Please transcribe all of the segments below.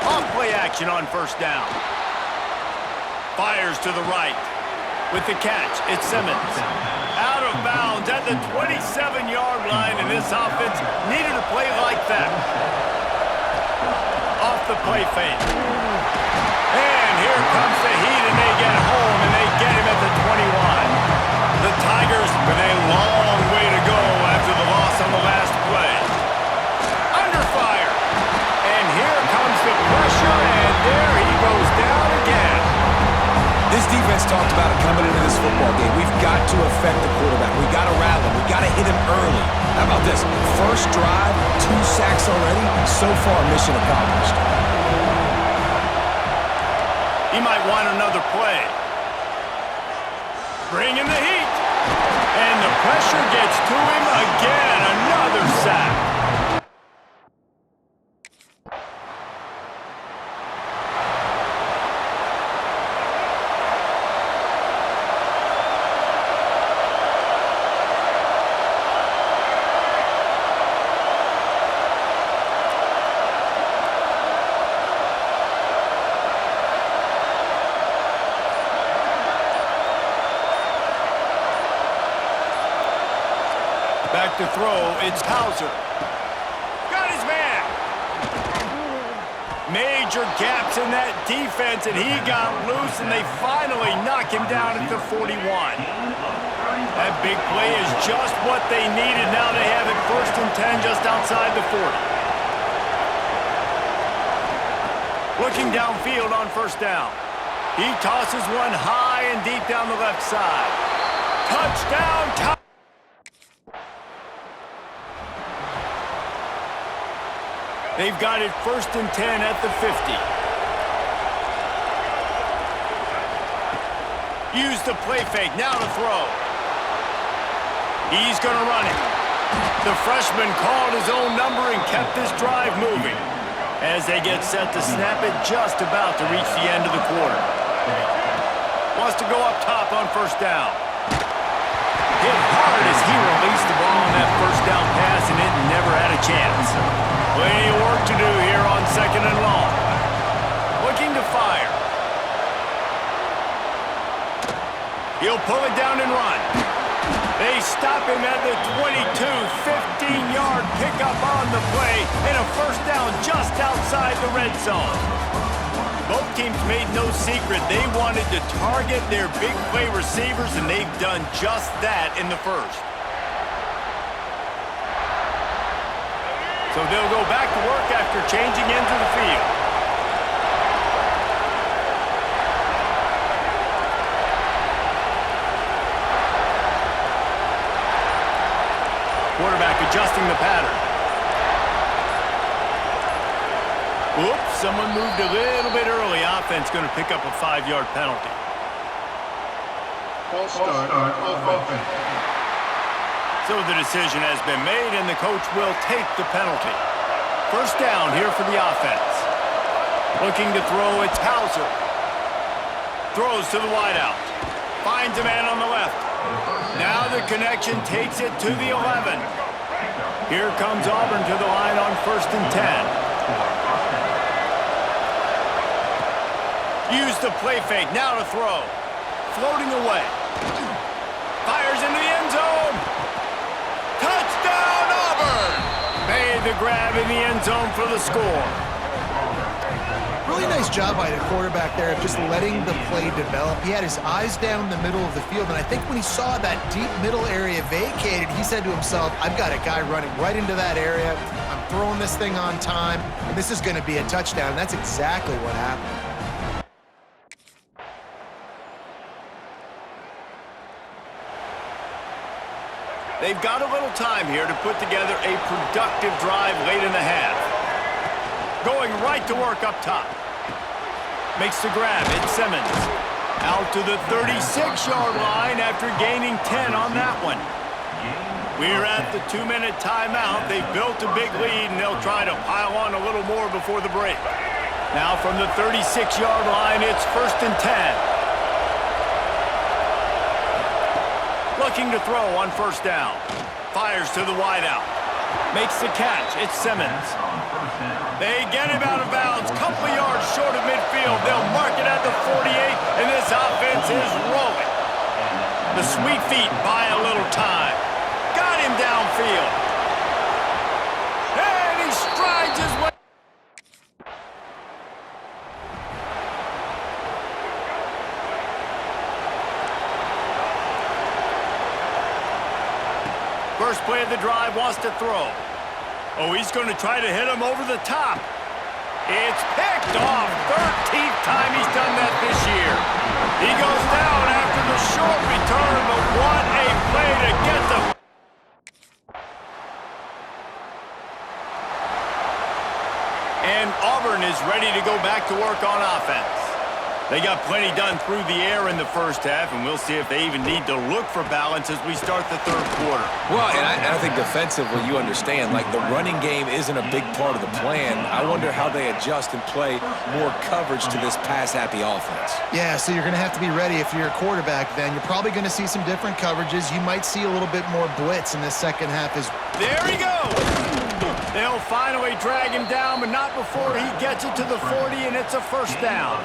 Off play action on first down. Fires to the right. With the catch, it's Simmons. Out of bounds at the 27-yard line, and this offense needed a play like that. Off the play fake. And here comes the heat, and they get home, and they get him at the 21. The Tigers with a long way to go after the loss on the last play. Under fire. And here comes the pressure, and there he goes down again. This defense talked about it coming into this football game. We've got to affect the quarterback. We've got to rattle him. We've got to hit him early. How about this? First drive, 2 sacks already. So far, mission accomplished. He might want another play. Bring in the heat. And the pressure gets to him again. Another sack. Back to throw, it's Hauser. Got his man. Major gaps in that defense, and he got loose, and they finally knock him down at the 41. That big play is just what they needed. Now they have it 1st and 10 just outside the 40. Looking downfield on first down. He tosses one high and deep down the left side. Touchdown! They've got it 1st and 10 at the 50. Use the play fake, now to throw. He's going to run it. The freshman called his own number and kept this drive moving. As they get set to snap it, just about to reach the end of the quarter. Wants to go up top on first down. Hit hard as he released the ball on that first down pass, and it never had a chance. Plenty of work to do here on 2nd and long. Looking to fire. He'll pull it down and run. They stop him at the 22, 15-yard pickup on the play, and a first down just outside the red zone. Both teams made no secret they wanted to target their big play receivers, and they've done just that in the first. So they'll go back to work after changing into the field. Quarterback adjusting the pattern. Oops, someone moved a little bit early. Offense going to pick up a 5-yard penalty. False start on offense. So the decision has been made, and the coach will take the penalty. First down here for the offense. Looking to throw, it's Hauser. Throws to the wideout. Finds a man on the left. Now the connection takes it to the 11. Here comes Auburn to the line on 1st and 10. Use the play fake, now to throw. Floating away. Fires into the end zone. Touchdown, Auburn! Made the grab in the end zone for the score. Really nice job by the quarterback there of just letting the play develop. He had his eyes down the middle of the field, and I think when he saw that deep middle area vacated, he said to himself, I've got a guy running right into that area. I'm throwing this thing on time, and this is going to be a touchdown. And that's exactly what happened. They've got a little time here to put together a productive drive late in the half. Going right to work up top. Makes the grab, it's Simmons. Out to the 36-yard line after gaining 10 on that one. We're at the 2-minute timeout. They've built a big lead, and they'll try to pile on a little more before the break. Now from the 36-yard line, it's 1st and 10. Looking to throw on first down. Fires to the wideout. Makes the catch. It's Simmons. They get him out of bounds. Couple of 48, and this offense is rolling. The sweet feet buy a little time. Got him downfield. And he strides his way. First play of the drive, wants to throw. Oh, he's going to try to hit him over the top. It's picked off. 13th time he's done that this year. He goes down after the short return, but what a play to get the... And Auburn is ready to go back to work on offense. They got plenty done through the air in the first half, and we'll see if they even need to look for balance as we start the third quarter. Well, and I think defensively, you understand, like the running game isn't a big part of the plan. I wonder how they adjust and play more coverage to this pass-happy offense. Yeah, so you're going to have to be ready if you're a quarterback then. You're probably going to see some different coverages. You might see a little bit more blitz in the second half. There he goes! They'll finally drag him down, but not before he gets it to the 40, and it's a first down.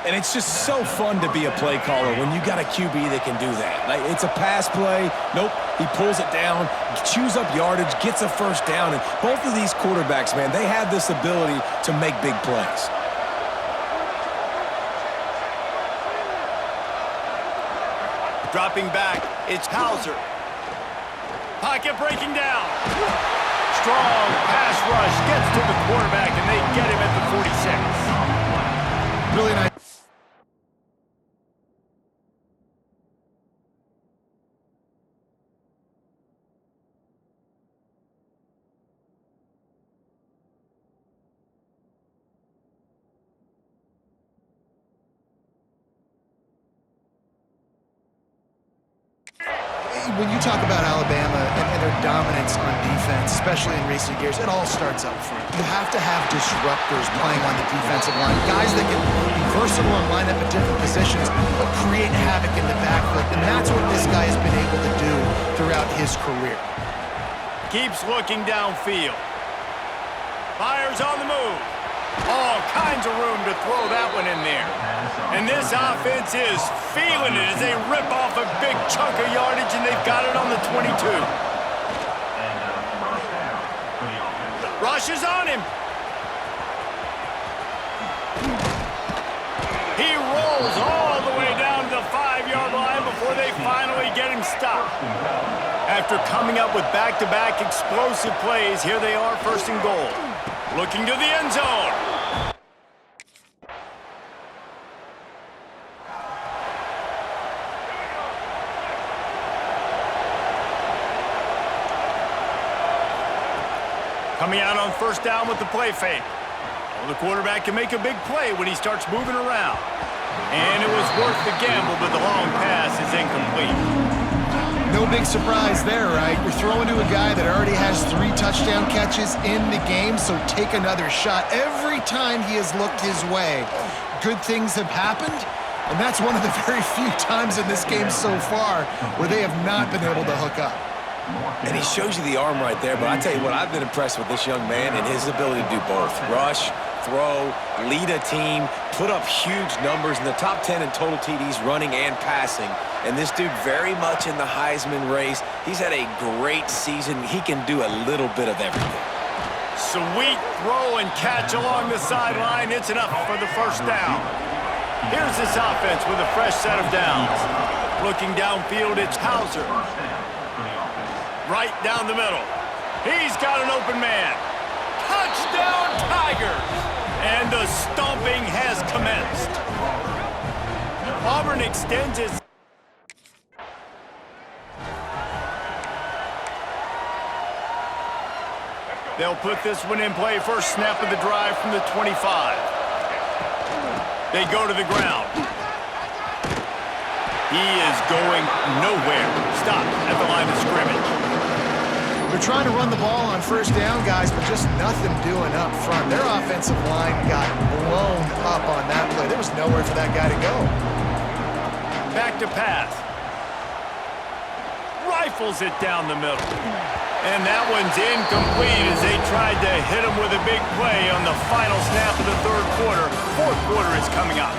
And it's just so fun to be a play caller when you got a QB that can do that. Like, it's a pass play. Nope, he pulls it down, chews up yardage, gets a first down. And both of these quarterbacks, man, they have this ability to make big plays. Dropping back, it's Hauser. Pocket breaking down. Strong pass rush gets to the quarterback, and they get him at the 46. Really nice. When you talk about Alabama and their dominance on defense, especially in recent years, it all starts up front. You have to have disruptors playing on the defensive line, guys that can be versatile and line up at different positions, but create havoc in the backfield, and that's what this guy has been able to do throughout his career. Keeps looking downfield. Fires on the move. All kinds of room to throw that one in there. And this offense is feeling it as they rip off a big chunk of yardage, and they've got it on the 22. Rush is on him. He rolls all the way down to the 5-yard line before they finally get him stopped. After coming up with back-to-back explosive plays, here they are, first and goal. Looking to the end zone. Coming out on first down with the play fake. Well, the quarterback can make a big play when he starts moving around. And it was worth the gamble, but the long pass is incomplete. No big surprise there, right? You're throwing to a guy that already has 3 touchdown catches in the game, so take another shot. Every time he has looked his way, good things have happened, and that's one of the very few times in this game so far where they have not been able to hook up. And he shows you the arm right there, but I tell you what, I've been impressed with this young man and his ability to do both. Rush, throw, lead a team, put up huge numbers in the top 10 in total TDs running and passing. And this dude very much in the Heisman race. He's had a great season. He can do a little bit of everything. Sweet throw and catch along the sideline. It's enough for the first down. Here's this offense with a fresh set of downs. Looking downfield, it's Hauser. Right down the middle. He's got an open man. Touchdown, Tigers! And the stomping has commenced. Auburn extends his... They'll put this one in play. First snap of the drive from the 25. They go to the ground. He is going nowhere. Stop at the line of scrimmage. They're trying to run the ball on first down, guys, but just nothing doing up front. Their offensive line got blown up on that play. There was nowhere for that guy to go. Back to pass. Rifles it down the middle. And that one's incomplete as they tried to hit him with a big play on the final snap of the third quarter. Fourth quarter is coming up.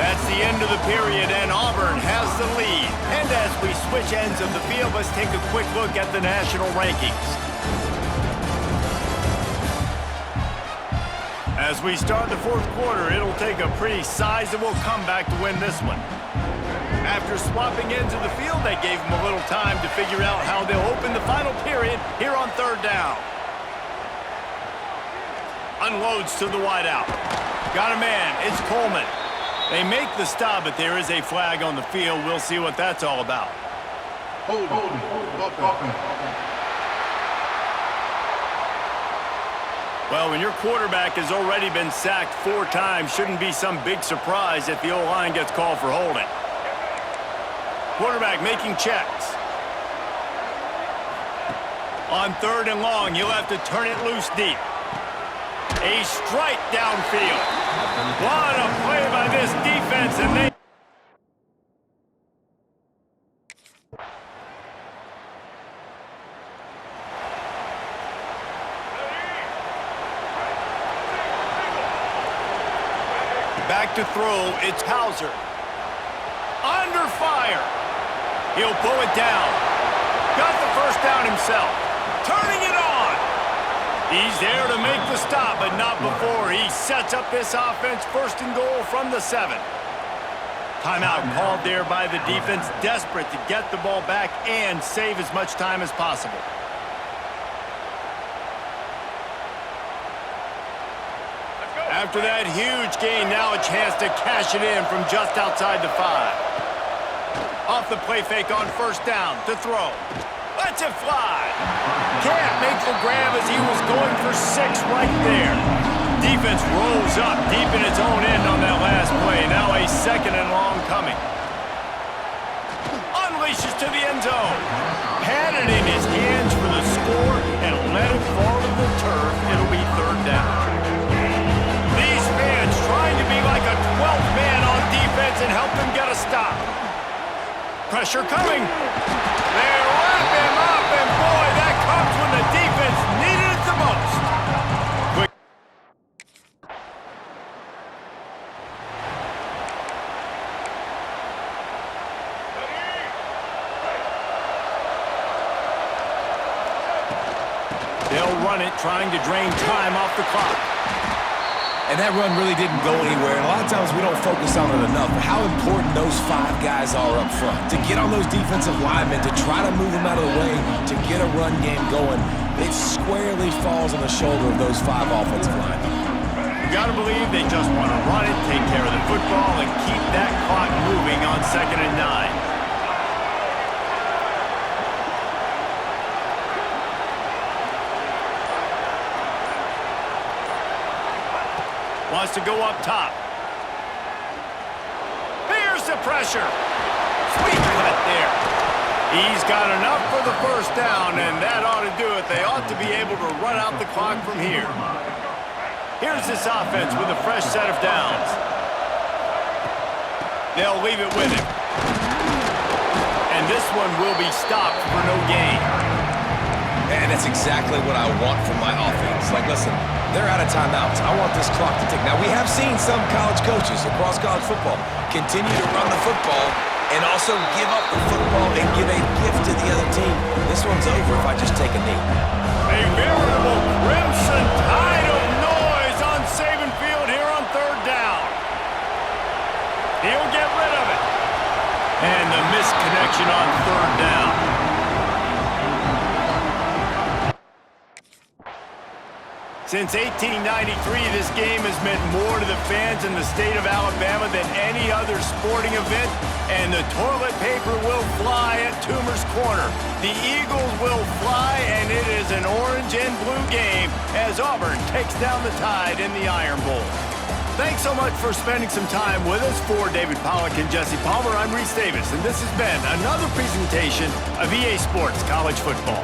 That's the end of the period, and Auburn has the lead. And as we switch ends of the field, let's take a quick look at the national rankings. As we start the fourth quarter, it'll take a pretty sizable comeback to win this one. After swapping ends of the field, they gave them a little time to figure out how they'll open the final period here on third down. Unloads to the wideout. Got a man. It's Coleman. They make the stop, but there is a flag on the field. We'll see what that's all about. Hold offense. Well, when your quarterback has already been sacked 4 times, shouldn't be some big surprise if the O-line gets called for holding. Quarterback making checks. On third and long, you'll have to turn it loose deep. A strike downfield. What a play by this defense, and they... Back to throw, it's Hauser. Under fire. He'll pull it down. Got the first down himself. Turning it on. He's there to make the stop, but not before he sets up this offense. First and goal from the 7. Timeout called there by the defense, desperate to get the ball back and save as much time as possible. After that huge gain, now a chance to cash it in from just outside the 5. Off the play fake on first down to throw. Lets it fly. Can't make the grab as he was going for 6 right there. Defense rolls up deep in its own end on that last play. Now a second and long coming. Unleashes to the end zone. Had it in his hands for the score and let it fall to the turf. It'll be third down. These fans trying to be like a 12th man on defense and help them get a stop. Pressure coming. They wrap him up, and boy, that comes when the defense needed it the most. Quick. They'll run it, trying to drain time off the clock. And that run really didn't go anywhere. And a lot of times we don't focus on it enough. But how important those 5 guys are up front. To get on those defensive linemen, to try to move them out of the way, to get a run game going, it squarely falls on the shoulder of those 5 offensive linemen. You got to believe they just want to run it, take care of the football, and keep that clock moving on 2nd and 9. Wants to go up top. Here's the pressure. Sweet cut there. He's got enough for the first down, and that ought to do it. They ought to be able to run out the clock from here. Here's this offense with a fresh set of downs. They'll leave it with him. And this one will be stopped for no gain. And that's exactly what I want from my offense. Like, listen, they're out of timeouts. I want this clock to tick. Now, we have seen some college coaches across college football continue to run the football and also give up the football and give a gift to the other team. This one's over if I just take a knee. A veritable crimson tide of noise on Saban Field here on third down. He'll get rid of it. And the misconnection on third down. Since 1893, this game has meant more to the fans in the state of Alabama than any other sporting event, and the toilet paper will fly at Toomer's Corner. The Eagles will fly, and it is an orange and blue game as Auburn takes down the Tide in the Iron Bowl. Thanks so much for spending some time with us. For David Pollack and Jesse Palmer, I'm Reese Davis, and this has been another presentation of EA Sports College Football.